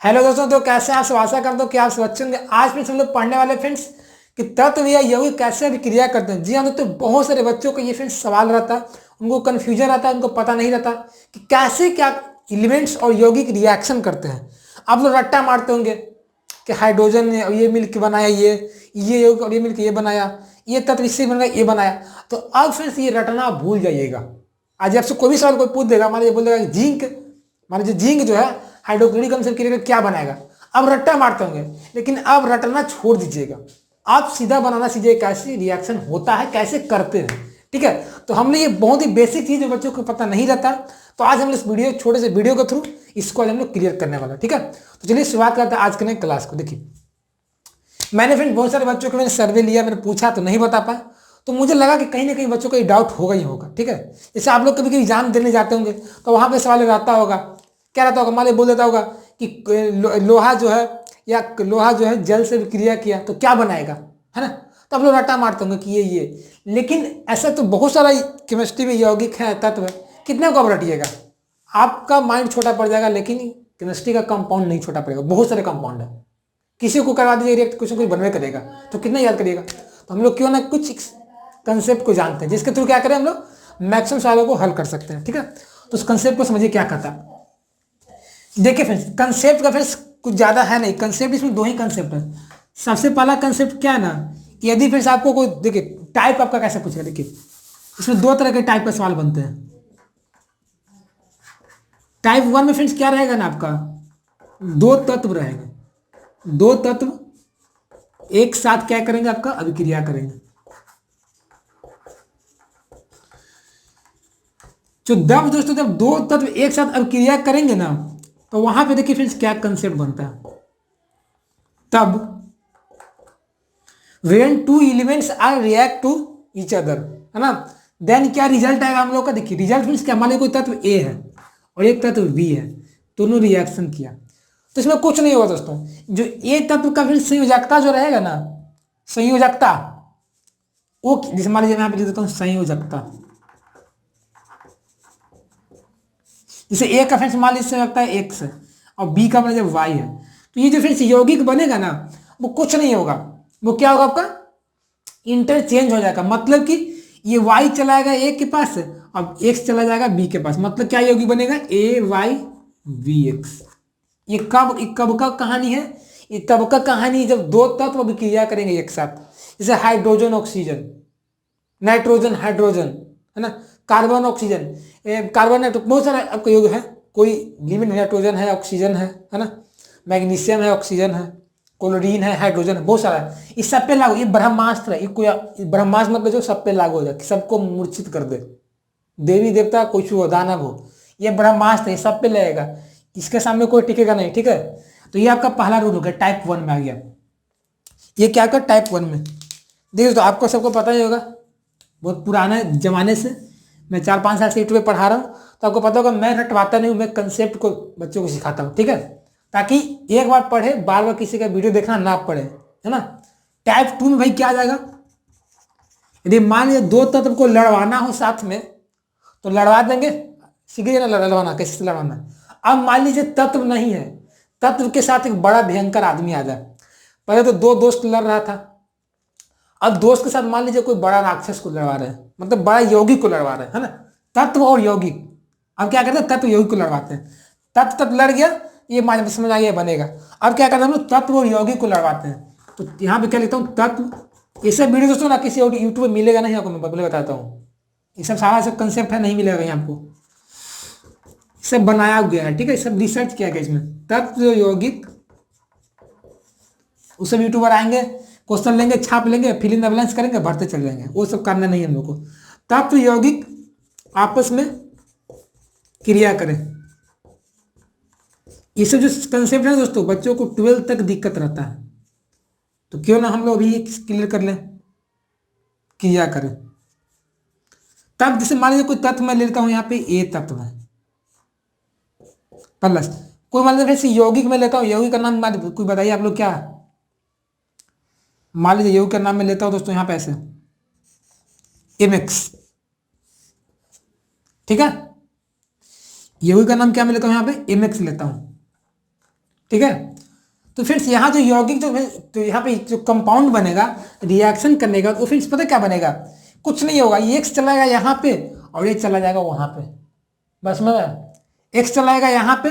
Hello दोस्तों, तो कैसे हैं आप सब। आशा करता हूँ कि आप सब अच्छे होंगे। आज फ्रेंड्स हम लोग पढ़ने वाले फ्रेंड्स कि तत्व या यौगिक कैसे अभिक्रिया करते हैं। जी हाँ दोस्तों, बहुत सारे बच्चों को ये फ्रेंड्स सवाल रहता है, उनको कन्फ्यूजन रहता है, उनको पता नहीं रहता कि कैसे क्या एलिमेंट्स और यौगिक रिएक्शन करते हैं। आप लोग रट्टा मारते होंगे कि हाइड्रोजन ने ये मिलकर बनाया, ये यौगिक और ये मिलकर ये बनाया, ये तत्व इससे बन ये बनाया। तो अब फ्रेंड्स ये रटना भूल जाइएगा। आज आपसे कोई भी सवाल कोई पूछ देगा, मान लीजिए बोल देगा जिंक, मान लीजिए जिंक जो है हाइड्रोक्लोरिक अम्ल से क्रिया क्या बनाएगा, अब रट्टा मारते होंगे। लेकिन अब रटना छोड़ दीजिएगा, आप सीधा बनाना सीजिए कैसे रिएक्शन होता है, कैसे करते हैं। ठीक है, तो हमने ये बहुत ही बेसिक चीज बच्चों को पता नहीं रहता, तो आज हम इस वीडियो छोटे से वीडियो के थ्रू इसको आज हम लोग क्लियर करने वाला। ठीक है, तो चलिए शुरुआत करते हैं आज के क्लास को। देखिए, मैंने फ्रेंड बहुत सारे बच्चों को मैंने सर्वे लिया, मैंने पूछा तो नहीं बता पाया, तो मुझे लगा कि कहीं ना कहीं बच्चों को ये डाउट होगा ही होगा। ठीक है, जैसे आप लोग कभी कभी एग्जाम देने जाते होंगे तो वहां पे सवाल रहता होगा, क्या रहता होगा, मान लीजिए बोल देता होगा कि लोहा जो है या लोहा जो है जल से विक्रिया किया तो क्या बनाएगा, है ना। तो आप लोग रट्टा मारते होंगे कि ये लेकिन ऐसा तो बहुत सारा केमिस्ट्री में यौगिक है, तत्व है, कितने को आप रटिएगा, आपका माइंड छोटा पड़ जाएगा। लेकिन केमिस्ट्री का कंपाउंड नहीं छोटा पड़ेगा, बहुत सारे कंपाउंड है। किसी को करवा दीजिए रिएक्ट, कुछ ना कुछ बनवे करेगा, तो कितना याद करिएगा। तो हम लोग क्यों ना कुछ कंसेप्ट को जानते हैं जिसके थ्रू क्या करें हम लोग मैक्सिमम सवालों को हल कर सकते हैं। ठीक है, तो उस कंसेप्ट को समझिए क्या कहता है। देखिए फ्रेंड्स, कंसेप्ट का फ्रेंड्स कुछ ज्यादा है नहीं, कंसेप्ट इसमें दो ही कंसेप्ट है। सबसे पहला कंसेप्ट क्या है ना, कि यदि फ्रेंड्स आपको कोई, देखिए टाइप आपका कैसे पूछेगा। देखिए इसमें दो तरह के टाइप का सवाल बनते हैं। टाइप वन में फ्रेंड्स क्या रहेगा ना, आपका दो तत्व रहेंगे, दो तत्व एक साथ क्या करेंगे, आपका अभिक्रिया करेंगे। जो जब दोस्तों जब दो तत्व एक साथ अभिक्रिया करेंगे ना, तो वहां पे देखिए फ्रेंड्स क्या कंसेप्ट बनता है। तब when two elements are react to each other, है ना, देन क्या रिजल्ट आएगा हम लोग का। देखिए रिजल्ट मीन्स क्या, मान लीजिए कोई तत्व ए है और एक तत्व बी है, दोनों रिएक्शन किया तो इसमें कुछ नहीं होगा दोस्तों। जो ए तत्व का फिर संयोजकता जो रहेगा ना, संयोजकता, वो जैसे मान लीजिए मैं यहाँ पे लिख देता हूँ संयोजकता। जैसे ए का फ्रेंड्स मान लीजिए संयोजकता है एक्स है और बी का मान लीजिए वाई है, तो ये जो फ्रेंड्स यौगिक बनेगा ना, वो कुछ नहीं होगा, वो क्या होगा आपका इंटरचेंज हो जाएगा। मतलब कि ये y चला जाएगा ए के पास, अब x चला जाएगा b के पास, मतलब क्या यौगिक बनेगा ए वाई वी एक्स। ये कब का कहानी है, ये तब का कहानी है जब दो तत्व अभिक्रिया करेंगे एक साथ। जैसे हाइड्रोजन ऑक्सीजन, नाइट्रोजन हाइड्रोजन, है ना, कार्बन ऑक्सीजन, कार्बन नाइट्रोजन, बहुत सारा आपका योग है। कोई लिमिट नाइट्रोजन है, ऑक्सीजन है ना, मैग्नीशियम है, ऑक्सीजन है, क्लोरीन है, हाइड्रोजन है, बहुत सारा है। इस सब पे लागू, ये ब्रह्मास्त्र है, ये कोई ब्रह्मास्त्र मतलब जो सब पे लागू हो जाए, सबको मूर्छित कर दे, देवी देवता कुछ हो, दानव हो, ये ब्रह्मास्त्र है, सब पे लगेगा, इसके सामने कोई टिकेगा नहीं। ठीक है, तो ये आपका पहला रूल हो गया, टाइप वन में आ गया। ये क्या कर टाइप वन में, देखिए तो आपको सबको पता ही होगा, बहुत पुराने जमाने से मैं 4-5 साल से यूट्यूब पे पढ़ा रहा हूँ, तो आपको पता होगा मैं रटवाता नहीं हूँ, मैं कंसेप्ट को बच्चों को सिखाता हूँ। ठीक है, ताकि एक बार पढ़े बार बार किसी का वीडियो देखना ना पड़े, है ना। टाइप टू में भाई क्या आ जाएगा, यदि मान लीजिए दो तत्व को लड़वाना हो साथ में तो लड़वा देंगे, सीख ना लड़वाना कैसे से लड़वाना। अब मान लीजिए तत्व नहीं है, तत्व के साथ एक बड़ा भयंकर आदमी आ जाए। पहले तो दो दोस्त लड़ रहा था, अब दोस्त के साथ मान लीजिए कोई बड़ा राक्षस को लड़वा रहे हैं, मतलब बड़ा यौगिक को लड़वा रहे हैं, है ना। तत्व और यौगिक, अब क्या करते हैं, तत्व यौगिक को लड़वाते हैं। तत्व लड़ गया, ये समझ आ गया बनेगा। अब क्या करते हैं हम लोग, तत्व और यौगिक को लड़वाते हैं। तो यहाँ पे क्या लिखता हूँ, तत्व। ये सब वीडियो दोस्तों ना किसी यूट्यूब में मिलेगा नहीं, आपको मैं पहले बताता हूँ। ये सब सारा सब कंसेप्ट है, नहीं मिलेगा कहीं आपको, सब बनाया गया है। ठीक है, सब रिसर्च किया गया इसमें, तत्व यौगिक। वो सब यूट्यूबर आएंगे, क्वेश्चन लेंगे, छाप लेंगे, फिल इन द ब्लैंक्स करेंगे, भरते चले जाएंगे, वो सब करना नहीं है हम लोग को। तत्व यौगिक आपस में क्रिया करें, ये सब जो कंसेप्ट है दोस्तों बच्चों को 12 तक दिक्कत रहता है, तो क्यों ना हम लोग अभी क्लियर कर लें, क्रिया करें। तब जैसे मान लीजिए कोई तत्व मैं ले लेता हूं, यहाँ पे ए तत्व है प्लस कोई, मान लीजिए यौगिक में लेता हूँ, यौगिक का नाम कोई बताइए आप लोग क्या। मान लीजिए यौगिक का नाम मैं लेता हूं दोस्तों यहाँ पे ऐसे एमएक्स। ठीक है, यौगिक का नाम क्या मैं लेता हूं, यहाँ पे एमएक्स लेता हूं। ठीक है। तो फ्रेंड्स यहाँ जो यौगिक जो तो यहाँ पे जो कंपाउंड बनेगा रिएक्शन करने का, तो फ्रेंड्स पता क्या बनेगा, कुछ नहीं होगा, ये एक्स चला जाएगा यहाँ पे और ये चला जाएगा वहाँ पे, बस में एक्स चला जाएगा यहाँ पे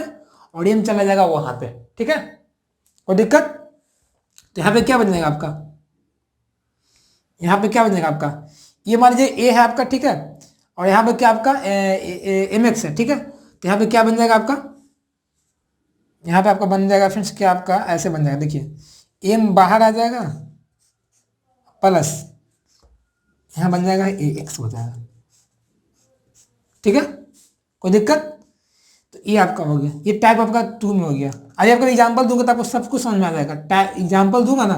और ये चला जाएगा वहाँ पे, ठीक है, कोई दिक्कत। तो यहाँ पे क्या बन जाएगा आपका, यहाँ पे क्या बन जाएगा आपका, ये मान लीजिए ए है आपका, ठीक है, और यहाँ पे क्या आपका एम एक्स है, ठीक है। तो यहाँ पे क्या बन जाएगा आपका, यहाँ पे आपका बन जाएगा फ्रेंड्स क्या आपका ऐसे बन जाएगा, देखिए एम बाहर आ जाएगा प्लस यहाँ बन जाएगा ए एक्स हो जाएगा, ठीक है, कोई दिक्कत। तो ये आपका हो गया, ये टाइप आपका 2 में हो गया। अभी आपको एग्जाम्पल दूंगा तो आपको सब कुछ समझ में आ जाएगा, एग्जाम्पल दूंगा ना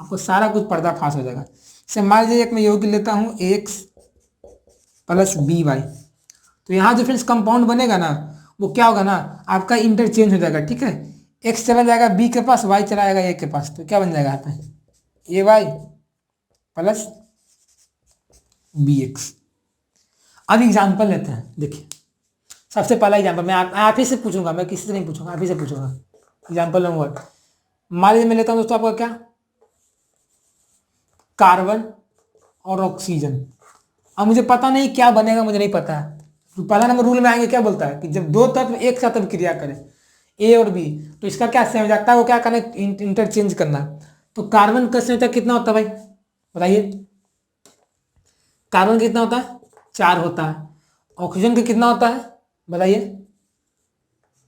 आपको सारा कुछ पर्दाफाश हो जाएगा। जैसे मान लीजिए एक मैं यौगिक लेता हूँ ए एक्स प्लस बी वाई, तो यहाँ जो फ्रेंड्स कंपाउंड बनेगा ना वो क्या होगा ना आपका इंटरचेंज हो जाएगा, ठीक है, एक्स चला जाएगा बी के पास, वाई चला जाएगा ए के पास, तो क्या बन जाएगा यहाँ पे ए वाई प्लस बी एक्स। अब एग्जाम्पल लेते हैं, देखिए सबसे पहला एग्जाम्पल मैं आप ही से पूछूंगा, मैं किसी से नहीं पूछूंगा, आप ही से पूछूंगा। एग्जाम्पल नंबर मान लीजिए मैं लेता हूँ दोस्तों आपका क्या, कार्बन और ऑक्सीजन। अब मुझे पता नहीं क्या बनेगा, मुझे नहीं पता है। तो पहला नंबर रूल में आएंगे क्या बोलता है कि जब दो तत्व एक साथ क्रिया करें ए और बी, तो इसका क्या संयोजकता है वो क्या करना, इंटरचेंज करना। तो कार्बन का संयोजक कितना होता है भाई बताइए, कार्बन कितना होता है 4 होता है, ऑक्सीजन का कितना होता है बताइए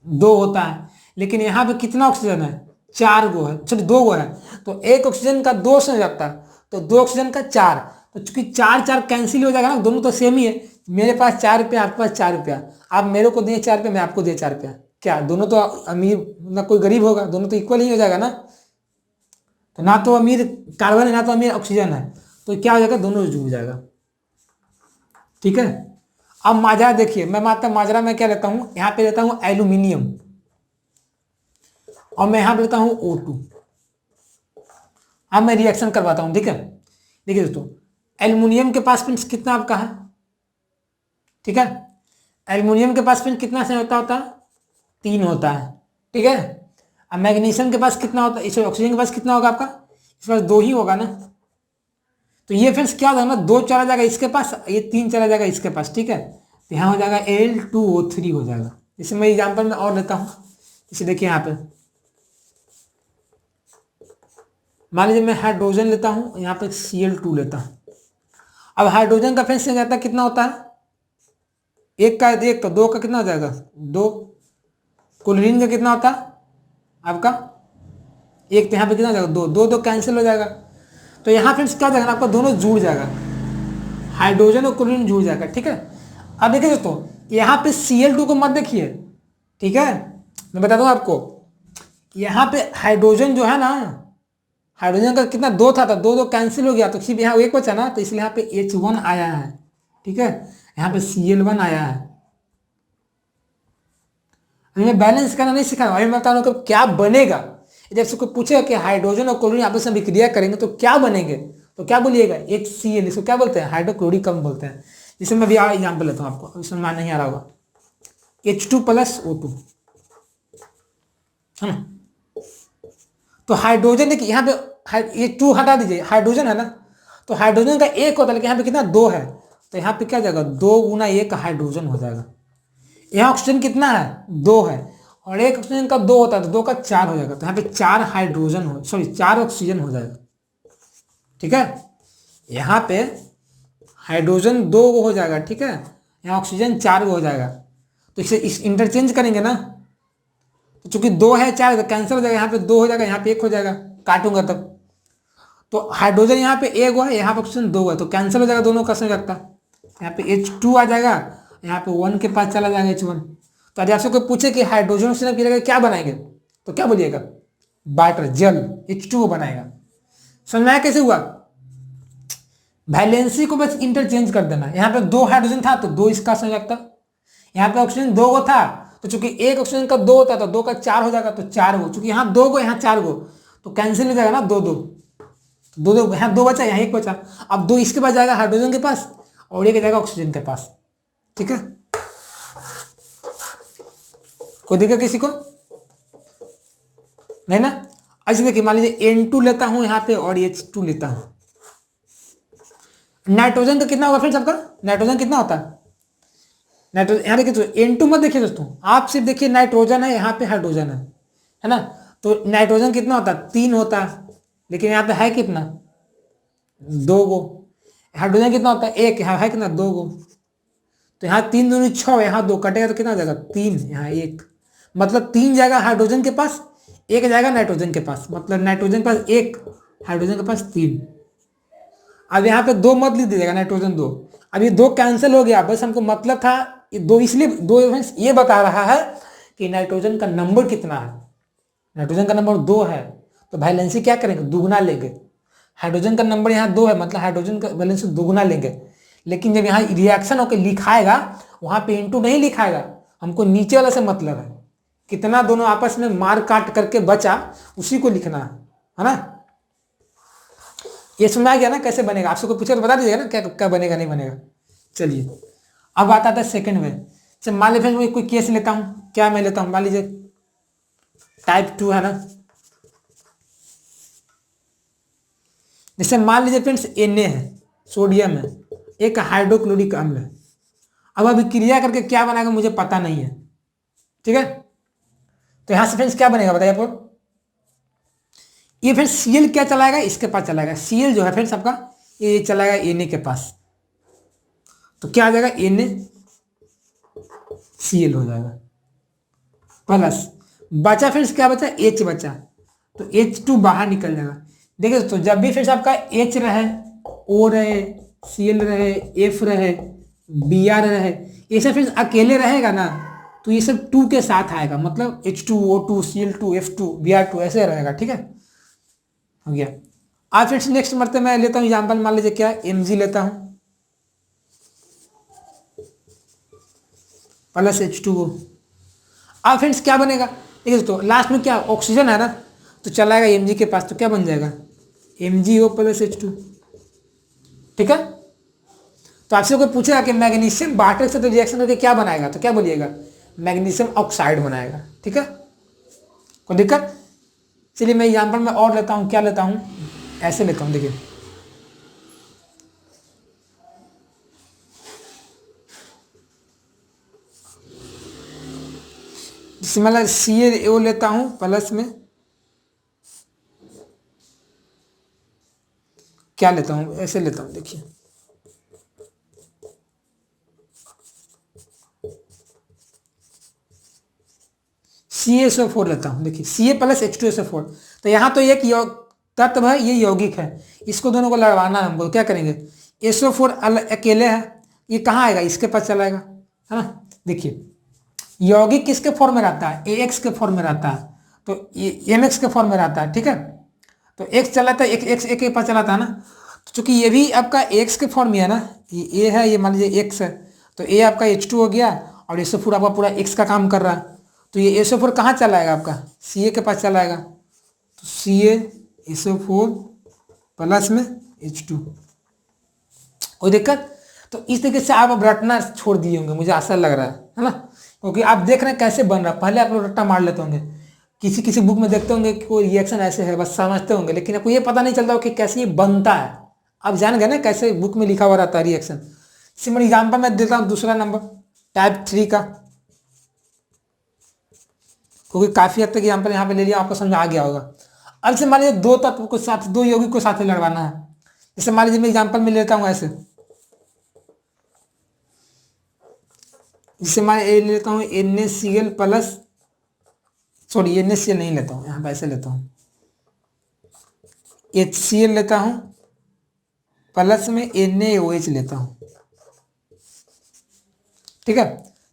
2 होता है, लेकिन यहाँ पे कितना ऑक्सीजन है 4 गो है, सॉरी 2 गो है, तो एक ऑक्सीजन का 2 संयोजकता, तो 2 ऑक्सीजन का 4, तो चूंकि 4 कैंसिल हो जाएगा ना, दोनों तो सेम ही है, मेरे पास 4 रुपया आपके पास 4 रुपया, आप मेरे को दिए 4 रुपया मैं आपको दिए 4 रुपया, क्या दोनों तो अमीर ना कोई गरीब होगा, दोनों तो इक्वल ही हो जाएगा ना। तो ना तो अमीर कार्बन है ना तो अमीर ऑक्सीजन है, तो क्या हो जाएगा दोनों जुड़ जाएगा, ठीक है। अब माजरा देखिए, मैं माजरा में क्या लेता हूं, यहां पे लेता हूं एल्यूमिनियम और मैं यहां पे लेता हूं O2। अब मैं रिएक्शन करवाता हूं, ठीक है। देखिए दोस्तों एल्यूमिनियम के पास फ्रेंड्स कितना आपका है, ठीक है, एल्यूमिनियम के पास फ्रेंड्स कितना से होता है 3 होता है, ठीक है। अब मैग्नीशियम के पास कितना होता है, इस ऑक्सीजन के पास कितना होगा आपका, इसके पास 2 ही होगा ना, तो ये फ्रेंड्स क्या होगा ना 2 चला जाएगा इसके पास, ये 3 चला जाएगा इसके पास, ठीक है। तो यहाँ हो जाएगा Al2O3 हो जाएगा। जैसे मैं एग्जाम्पल में और लेता हूँ, इसे देखिए यहाँ पे मान लीजिए मैं हाइड्रोजन लेता हूँ, यहाँ पे Cl2 लेता हूँ। अब हाइड्रोजन का फ्रेंड्स जाता है कितना होता है, एक का एक, तो 2 का कितना हो जाएगा 2, क्लोरीन का कितना होता है आपका एक, तो यहाँ पे कितना हो जाएगा 2, 2 कैंसिल हो जाएगा। तो यहाँ फ्रेंड्स क्या हो जाएगा आपका दोनों जुड़ जाएगा, हाइड्रोजन और क्लोरीन जुड़ जाएगा, ठीक है। अब देखिए दोस्तों यहाँ पे Cl2 को मत देखिए, ठीक है, मैं बता दूं आपको, यहाँ पे हाइड्रोजन जो है ना, हाइड्रोजन का कितना 2 था, 2 कैंसिल हो गया, तो सिर्फ यहाँ 1 बचा ना, तो इसलिए यहाँ पे H1 आया है, ठीक है, यहाँ पे Cl1 आया है। मैं बैलेंस करना नहीं सिखा रहा हूं, मैं बता रहा हूँ क्या बनेगा। जब से कोई पूछेगा कि हाइड्रोजन और क्लोरीन आपस में विक्रिया करेंगे तो क्या बनेंगे, तो क्या बोलिएगा HCl, इसको क्या बोलते हैं हाइड्रोक्लोरिक अम्ल बोलते हैं। जिसमें मैं भी एग्जाम्पल लेता हूँ आपको, इसमें मान नहीं आ रहा होगा, H2 प्लस O2 है ना। तो हाइड्रोजन देखिए यहाँ पे ये 2 हटा दीजिए, हाइड्रोजन है ना, तो हाइड्रोजन का 1 होता है, लेकिन यहाँ पे कितना 2 है, तो यहाँ पे क्या जाएगा 2 गुना 1 हाइड्रोजन हो जाएगा। यहाँ ऑक्सीजन कितना है 2 है, और एक ऑक्सीजन का 2 होता है, तो 2 का 4 हो जाएगा, तो यहाँ पे 4 हाइड्रोजन हो, सॉरी 4 ऑक्सीजन हो जाएगा, ठीक है। यहाँ पे हाइड्रोजन 2 हो जाएगा, ठीक है, यहाँ ऑक्सीजन 4 हो जाएगा, तो इसे इस इंटरचेंज करेंगे ना, तो चूंकि 2 है 4 तो कैंसिल हो जाएगा, यहाँ पे 2 हो जाएगा, यहाँ पे 1 हो जाएगा, काटूंगा तब, तो हाइड्रोजन यहाँ पे 1 है, यहाँ पे ऑक्सीजन 2 है, तो कैंसिल हो जाएगा दोनों का संयोजकता, यहाँ पे H2 आ जाएगा, यहाँ पे 1 के पास चला जाएगा H1। तो यदि आपसे कोई पूछे कि हाइड्रोजन ऑक्सीजन की जगह क्या बनाएंगे, तो क्या बोलिएगा वाटर, जल, H2O बनाएगा। समझ में आया कैसे हुआ, वैलेंसी को बस इंटरचेंज कर देना। यहाँ पे 2 हाइड्रोजन था तो 2 इसका संयोजकता, यहाँ पे ऑक्सीजन 2 गो था, तो चूंकि एक ऑक्सीजन का 2 होता है तो 2 का 4 हो जाएगा, तो 4 गो, चूंकि यहाँ 2 गो यहाँ 4 गो, तो कैंसिल हो जाएगा ना 2 2, तो 2 यहाँ 2 बचा, यहाँ 1 बचा, अब 2 इसके पास जाएगा हाइड्रोजन के पास और 1 जाएगा ऑक्सीजन के पास, ठीक है। कोई दिक्कत किसी को, नहीं ना। अच्छा देखिए, मान लीजिए N2 लेता हूँ यहाँ पे और H2 लेता हूँ। नाइट्रोजन का कितना होगा फ्रेंड्स आपका? नाइट्रोजन कितना होता है? नाइट्रोजन यहाँ देखिए, तो N2 मत देखिए दोस्तों, आप सिर्फ देखिए नाइट्रोजन है, यहाँ पे हाइड्रोजन है ना। तो नाइट्रोजन कितना होता है? 3 होता है, लेकिन यहाँ पे है कितना? 2 गो। हाइड्रोजन कितना होता है? 1, यहाँ है कितना? 2 गो। तो यहाँ 3 दूनी 6, यहाँ 2 कटेगा तो कितना हो जाएगा? 3, यहाँ 1। मतलब 3 जाएगा हाइड्रोजन के पास, 1 जाएगा नाइट्रोजन के पास। मतलब नाइट्रोजन के पास 1, हाइड्रोजन के पास 3। अब यहाँ पे 2 मत लिख दीजिएगा, नाइट्रोजन 2। अब ये 2 कैंसिल हो गया, बस हमको मतलब था ये 2, इसलिए 2 ये बता रहा है कि नाइट्रोजन का नंबर कितना है। नाइट्रोजन का नंबर 2 है, तो वैलेंसी क्या करेंगे? दुगुना लेंगे। हाइड्रोजन का नंबर यहाँ 2 है, मतलब हाइड्रोजन का वैलेंसी दुगुना लेंगे। लेकिन जब यहाँ रिएक्शन होकर लिखाएगा, वहाँ पे इंटू नहीं लिखाएगा, हमको नीचे वाला से मतलब है कितना दोनों आपस में मार काट करके बचा, उसी को लिखना है ना। ये समझ आ गया ना कैसे बनेगा? आपसे कोई पूछे तो बता दीजिएगा ना क्या क्या बनेगा नहीं बनेगा। चलिए अब आता था सेकंड में। चल मान लीजिए मैं कोई केस लेता हूँ, क्या मैं लेता हूँ, मान लीजिए टाइप 2 है ना। जैसे मान लीजिए फ्रेंड्स Na है, सोडियम है, एक हाइड्रोक्लोरिक अम्ल है। अब अभी क्रिया करके क्या बनाएगा मुझे पता नहीं है, ठीक है। तो यहां से फ्रेंड्स क्या बनेगा बताइए आप? ये फ्रेंड्स Cl क्या चलाएगा? इसके पास चलाएगा। Cl जो है फ्रेंड्स आपका ये चलाएगा Na के पास, तो क्या आ जाएगा? NaCl हो जाएगा। प्लस बचा फ्रेंड्स क्या बचा? H बचा, तो H2 बाहर निकल जाएगा। देखिए दोस्तों, जब भी फ्रेंड्स आपका H रहे, O रहे, Cl रहे, F रहे, Br रहे, ये सब फ्रेंड्स अकेले रहेगा ना, तो ये सब 2 के साथ आएगा, मतलब H2O2 Cl2 F2 Br2 ऐसे रहेगा, ठीक है। हो गया। आज फ्रेंड्स नेक्स्ट मरते मैं लेता हूँ एग्जाम्पल, मान लीजिए क्या Mg लेता हूँ प्लस H2O। अब फ्रेंड्स क्या बनेगा? देखिए दोस्तों, लास्ट में क्या ऑक्सीजन है ना, तो चलाएगा Mg के पास, तो क्या बन जाएगा? MgO प्लस H2, ठीक है। तो आपसे कोई पूछेगा कि मैग्नीशियम वाटर से तो रिएक्शन करके क्या बनाएगा, तो क्या बोलिएगा? मैग्नीशियम ऑक्साइड बनाएगा, ठीक है। कोई दिक्कत? चलिए मैं एग्जाम्पल में और लेता हूँ, क्या लेता हूँ, ऐसे लेता हूँ। देखिए जैसे मतलब CaO लेता हूँ प्लस में क्या लेता हूँ, ऐसे लेता हूँ। देखिए CaSO4 लेता हूँ। देखिए Ca प्लस H2SO4, तो यहाँ तो एक तत्व है, ये यौगिक है, इसको दोनों को लड़वाना है हमको। क्या करेंगे? SO4 अकेले है, ये कहाँ आएगा? इसके पास चलाएगा, है ना। देखिए यौगिक किसके फॉर्म में रहता है? AX के फॉर्म में रहता है, तो ये MX के फॉर्म में रहता है, ठीक है। तो X चलाता है, एक के पास चलाता है ना। तो चूंकि ये भी आपका X के फॉर्म में है ना, ये A है, ये मान लीजिए X है, तो A आपका H2 हो गया, और SO4 आपका पूरा X का काम कर रहा है। तो ये SO4 कहाँ चलाएगा? आपका Ca के पास चलाएगा, तो CaSO4 प्लस में H2। कोई दिक्कत? तो इस तरीके से आप अब रटना छोड़ दिए होंगे, मुझे आशा लग रहा है ना, क्योंकि आप देख रहे हैं कैसे बन रहा है। पहले आप लोग रट्टा मार लेते होंगे, किसी किसी बुक में देखते होंगे कि कोई रिएक्शन ऐसे है, बस समझते होंगे, लेकिन आपको ये पता नहीं चलता हो कि कैसे ये बनता है। आप जान गए ना कैसे बुक में लिखा हुआ रहता है रिएक्शन। सिंपल एग्जाम्पल मैं देता हूँ दूसरा नंबर टाइप 3 का, क्योंकि काफी हद तक एग्जाम्पल यहाँ पे ले लिया, आपको समझ आ गया होगा। अब से मान लीजिए दो तत्व को साथ, दो यौगिक को साथ में लड़वाना है। जैसे मान लीजिए मैं एग्जाम्पल में लेता हूँ ऐसे, जिससे मैं ले लेता हूँ NaCl प्लस, सॉरी NaCl नहीं लेता हूँ, यहाँ पे ऐसे लेता हूँ HCl लेता हूँ प्लस में NaOH लेता हूँ, ठीक है।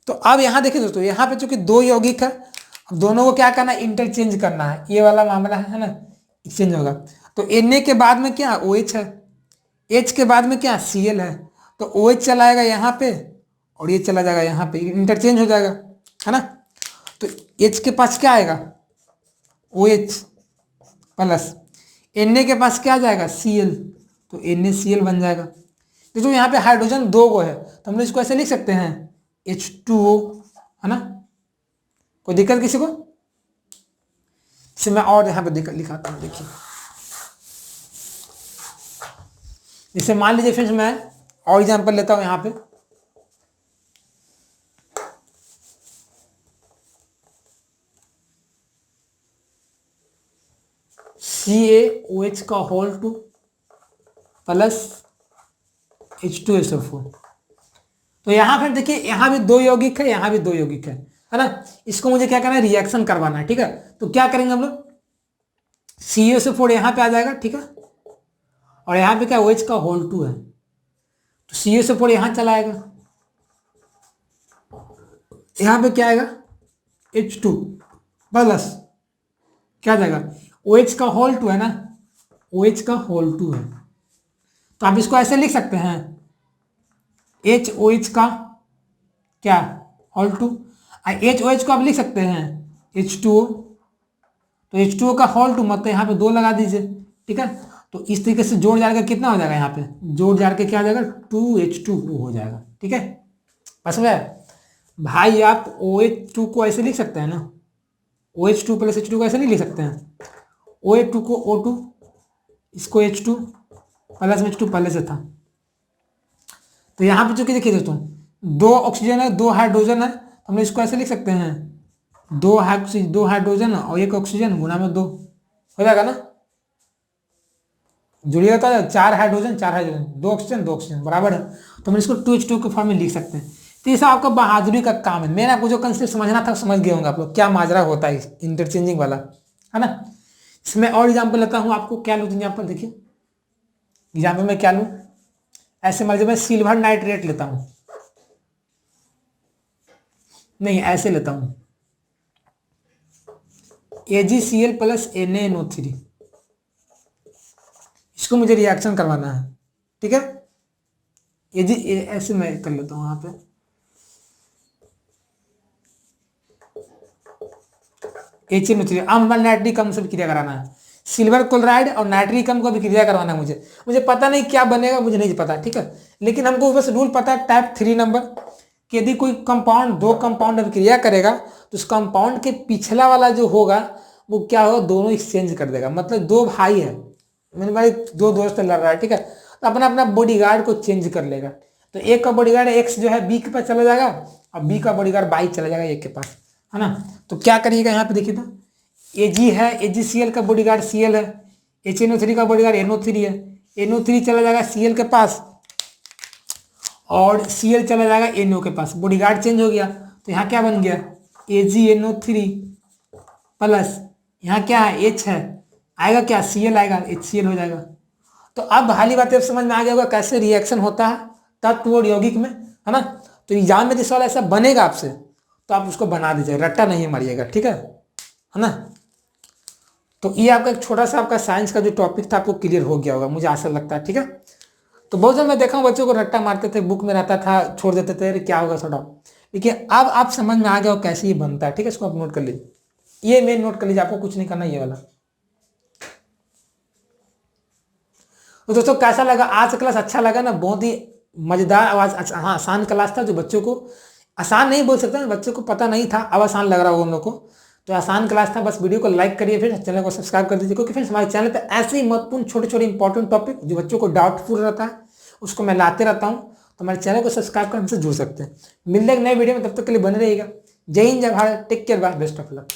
तो अब यहाँ देखिए दोस्तों, यहाँ पे चूंकि दो यौगिक है, अब दोनों को क्या करना है? इंटरचेंज करना है, ये वाला मामला है ना, एक्सचेंज होगा। तो Na के बाद में क्या? OH है, H के बाद में क्या? Cl है, तो OH चलाएगा यहाँ पे और ये चला जाएगा यहाँ पे, इंटरचेंज हो जाएगा, है ना। तो H के पास क्या आएगा? OH प्लस, Na के पास क्या आ जाएगा? Cl, तो NaCl बन जाएगा। देखो यहाँ पे हाइड्रोजन 2 गो है, तो हम लोग इसको ऐसे लिख सकते हैं H2O, है ना। कोई दिक्कत किसी को? इसे मैं और यहाँ पे लिखाता हूँ, देखिए। जैसे मान लीजिए फ्रेंड्स मैं और एग्जाम्पल लेता हूँ यहाँ पे, CaOH का होल 2 प्लस H2SO4। तो यहाँ फिर देखिए, यहाँ भी 2 यौगिक है, यहाँ भी 2 यौगिक है ना। इसको मुझे क्या करना है, रिएक्शन करवाना है, ठीक है। तो क्या करेंगे हम लोग, CaSO4 यहाँ पे आ जाएगा, ठीक है, और यहाँ पे क्या OH का होल 2 है, तो CaSO4 यहाँ चला आएगा, यहाँ पे क्या आएगा H2 प्लस क्या जाएगा, OH का होल 2 है ना, OH का होल 2 है, तो आप इसको ऐसे लिख सकते हैं, HOH का क्या होल 2, HOH को आप लिख सकते हैं H2O, तो H2O का होल 2 मतलब यहाँ पे 2 लगा दीजिए, ठीक है। तो इस तरीके से जोड़ जाएगा, कितना हो जाएगा यहाँ पे, जोड़ जाड़ के क्या हो जाएगा, 2H2O हो जाएगा, ठीक है। बस है भाई, आप OH2 को ऐसे लिख सकते हैं ना, OH2 प्लस H2 को ऐसे नहीं लिख सकते हैं, OH2 को O2, इसको H2 प्लस में H2 पहले से था। तो यहाँ पे चूंकि देखिए दोस्तों, 2 ऑक्सीजन है, 2 हाइड्रोजन है, तो हम इसको ऐसे लिख सकते हैं, 2 हाइड्रोजन और 1 ऑक्सीजन गुना में 2 हो जाएगा ना, जुड़िए होता है 4 हाइड्रोजन 2 ऑक्सीजन 2 ऑक्सीजन बराबर है, तो हम इसको 2H2 के फॉर्म में लिख सकते हैं। तो ये सब आपका बहादुरी का काम है। मैंने आपको जो कंसेप्ट समझना था समझ गए होंगे आप लोग, क्या माजरा होता है इंटरचेंजिंग वाला, है ना। इसमें और एग्जाम्पल लेता हूँ, आपको क्या लूँ एग्जाम्पल, देखिए एग्जाम्पल में क्या लूँ, ऐसे मान लीजिए मैं सिल्वर नाइट्रेट लेता हूँ, नहीं ऐसे लेता हूँ AgCl प्लस NaNO3, इसको मुझे रिएक्शन करवाना है, ठीक है। ऐसे मैं कर लेता हूँ यहाँ पे, HNO3, अब नाइट्रिक अम्ल से क्रिया कराना है, सिल्वर क्लोराइड और नाइट्रिक अम्ल को भी क्रिया करवाना है मुझे पता नहीं क्या बनेगा, मुझे नहीं पता, ठीक है। लेकिन हमको बस रूल पता है टाइप 3 नंबर, कि यदि कोई कंपाउंड 2 कंपाउंड अभिक्रिया करेगा तो उस कंपाउंड के पिछला वाला जो होगा वो क्या होगा, दोनों एक्सचेंज कर देगा। मतलब 2 भाई है, मेरे भाई 2 दोस्त लड़ रहा है, ठीक है, तो अपना अपना बॉडीगार्ड को चेंज कर लेगा। तो एक का बॉडीगार्ड X जो है B के पास चला जाएगा और B का बॉडीगार्ड Y चला जाएगा A के पास, है ना। तो क्या करिएगा यहाँ पे देखिए, तो Ag है, AgCl का बॉडीगार्ड Cl है, HNO3 का बॉडीगार्ड NO3 है, NO3 चला जाएगा Cl के पास और Cl चला जाएगा NO के पास, बॉडीगार्ड चेंज हो गया। तो यहाँ क्या बन गया, AgNO3 प्लस यहाँ क्या है H है, आएगा क्या Cl आएगा, HCl हो जाएगा। तो अब हाली बात अब समझ में आ गया होगा कैसे रिएक्शन होता है तत्व और यौगिक में, है ना। तो एग्जाम में जिस वाला ऐसा बनेगा आपसे तो आप उसको बना दीजिएगा, रट्टा नहीं मारिएगा, ठीक है ना। तो ये आपका एक छोटा सा आपका साइंस का जो टॉपिक था आपको क्लियर हो गया होगा, मुझे आशा लगता है, ठीक है। तो बहुत जब मैं देखा हूँ बच्चों को रट्टा मारते थे, बुक में रहता था छोड़ देते थे, अरे क्या होगा थोड़ा, देखिए अब आप समझ में आ गया हो कैसे ये बनता है, ठीक है। इसको आप नोट कर लीजिए, ये मेन नोट कर लीजिए, आपको कुछ नहीं करना ये वाला। तो दोस्तों कैसा लगा आज का क्लास, अच्छा लगा ना, बहुत ही मजेदार आवाज, हाँ आसान क्लास था, जो बच्चों को आसान नहीं बोल सकता, बच्चों को पता नहीं था, अब आसान लग रहा होगा उन लोगों को। तो आसान क्लास था, बस वीडियो को लाइक करिए, फिर चैनल को सब्सक्राइब कर दीजिए, क्योंकि फिर हमारे चैनल पे ऐसे ही महत्वपूर्ण छोटे छोटे इंपॉर्टेंट टॉपिक जो बच्चों को डाउटफुल रहता है उसको मैं लाते रहता हूँ। तो हमारे चैनल को सब्सक्राइब कर हमसे जुड़ सकते हैं। मिलते हैं नए वीडियो में, तब तक के लिए बने रहिएगा। जय हिंद, जय Bharat, take care, bye, best of luck.